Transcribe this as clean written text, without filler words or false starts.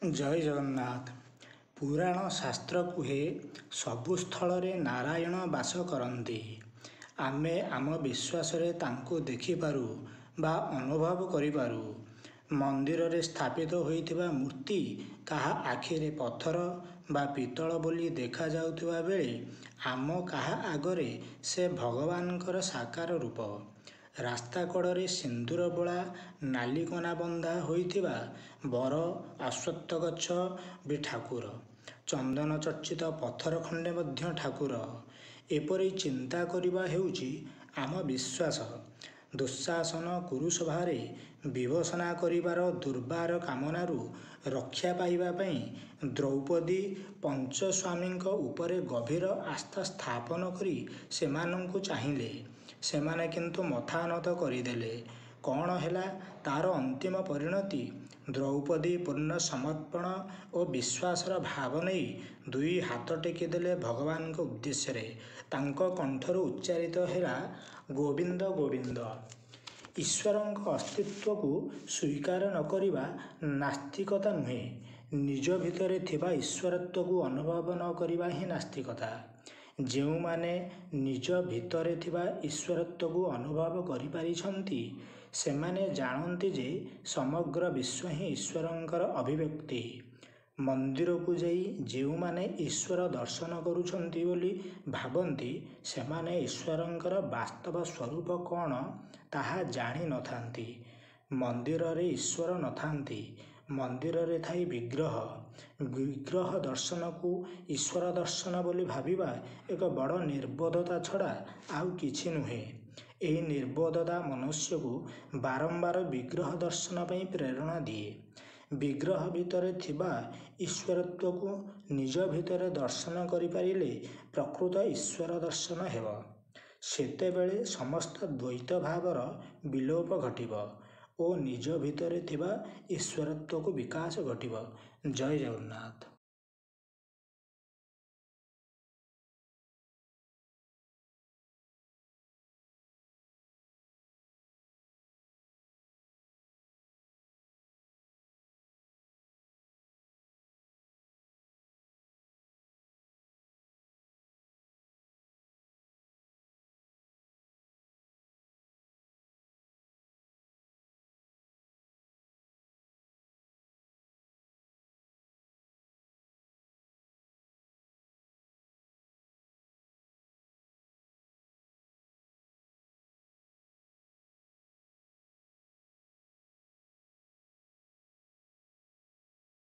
ଜୟ ଜଗନ୍ନାଥ। ପୁରାଣ ଶାସ୍ତ୍ର କୁହେ ସବୁ ସ୍ଥଳରେ ନାରାୟଣ ବାସ କରନ୍ତି। ଆମେ ଆମ ବିଶ୍ୱାସରେ ତାଙ୍କୁ ଦେଖିପାରୁ ବା ଅନୁଭବ କରିପାରୁ। ମନ୍ଦିରରେ ସ୍ଥାପିତ ହୋଇଥିବା ମୂର୍ତ୍ତି କାହା ଆଖିରେ ପଥର ବା ପିତ୍ତଳ ବୋଲି ଦେଖାଯାଉଥିବା ବେଳେ ଆମ କାହା ଆଗରେ ସେ ଭଗବାନଙ୍କର ସାକାର ରୂପ। ରାସ୍ତା କଡ଼ରେ ସିନ୍ଦୁର ବୋଳା ନାଲିକନା ବନ୍ଧା ହୋଇଥିବା ବର ଅଶ୍ୱତ୍ଥ ଗଛ ବି ଠାକୁର। ଚନ୍ଦନ ଚର୍ଚ୍ଚିତ ପଥର ଖଣ୍ଡେ ମଧ୍ୟ ଠାକୁର। ଏପରି ଚିନ୍ତା କରିବା ହେଉଛି ଆମ ବିଶ୍ୱାସ। ଦୁଃଶାସନ କୁରୁସଭାରେ ବିଭତ୍ସନା କରିବାର ଦୁର୍ବାର କାମନାରୁ ରକ୍ଷା ପାଇବା ପାଇଁ ଦ୍ରୌପଦୀ ପଞ୍ଚସ୍ୱାମୀଙ୍କ ଉପରେ ଗଭୀର ଆସ୍ଥା ସ୍ଥାପନ କରି ସେମାନଙ୍କୁ ଚାହିଁଲେ। ସେମାନେ କିନ୍ତୁ ମଥା ନତ କରିଦେଲେ। କ'ଣ ହେଲା ତାର ଅନ୍ତିମ ପରିଣତି? ଦ୍ରୌପଦୀ ପୂର୍ଣ୍ଣ ସମର୍ପଣ ଓ ବିଶ୍ୱାସର ଭାବ ନେଇ ଦୁଇ ହାତ ଟେକିଦେଲେ ଭଗବାନଙ୍କ ଉଦ୍ଦେଶ୍ୟରେ। ତାଙ୍କ କଣ୍ଠରୁ ଉଚ୍ଚାରିତ ହେଲା ଗୋବିନ୍ଦ ଗୋବିନ୍ଦ। ଈଶ୍ୱରଙ୍କ ଅସ୍ତିତ୍ୱକୁ ସ୍ୱୀକାର ନ କରିବା ନାସ୍ତିକତା ନୁହେଁ, ନିଜ ଭିତରେ ଥିବା ଈଶ୍ୱରତ୍ୱକୁ ଅନୁଭବ ନ କରିବା ହିଁ ନାସ୍ତିକତା। ଯେଉଁମାନେ ନିଜ ଭିତରେ ଥିବା ଈଶ୍ୱରତ୍ୱକୁ ଅନୁଭବ କରିପାରିଛନ୍ତି ସେମାନେ ଜାଣନ୍ତି ଯେ ସମଗ୍ର ବିଶ୍ୱ ହିଁ ଈଶ୍ୱରଙ୍କର ଅଭିବ୍ୟକ୍ତି। ମନ୍ଦିରକୁ ଯାଇ ଯେଉଁମାନେ ଈଶ୍ୱର ଦର୍ଶନ କରୁଛନ୍ତି ବୋଲି ଭାବନ୍ତି ସେମାନେ ଈଶ୍ୱରଙ୍କର ବାସ୍ତବ ସ୍ୱରୂପ କ'ଣ ତାହା ଜାଣିନଥାନ୍ତି। ମନ୍ଦିରରେ ଈଶ୍ୱର ନଥାନ୍ତି, ମନ୍ଦିରରେ ଥାଇ ବିଗ୍ରହ। ବିଗ୍ରହ ଦର୍ଶନକୁ ଈଶ୍ୱର ଦର୍ଶନ ବୋଲି ଭାବିବା ଏକ ବଡ଼ ନିର୍ବୋଧତା ଛଡ଼ା ଆଉ କିଛି ନୁହେଁ। ଏହି ନିର୍ବୋଧତା ମନୁଷ୍ୟକୁ ବାରମ୍ବାର ବିଗ୍ରହ ଦର୍ଶନ ପାଇଁ ପ୍ରେରଣା ଦିଏ। ବିଗ୍ରହ ଭିତରେ ଥିବା ଈଶ୍ୱରତ୍ୱକୁ ନିଜ ଭିତରେ ଦର୍ଶନ କରିପାରିଲେ ପ୍ରକୃତ ଈଶ୍ୱର ଦର୍ଶନ ହେବ। ସେତେବେଳେ ସମସ୍ତ ଦ୍ୱୈତ ଭାବର ବିଲୋପ ଘଟିବ ଓ ନିଜ ଭିତରେ ଥିବା ଈଶ୍ୱରତ୍ୱକୁ ବିକାଶ ଘଟିବ। ଜୟ ଜଗନ୍ନାଥ।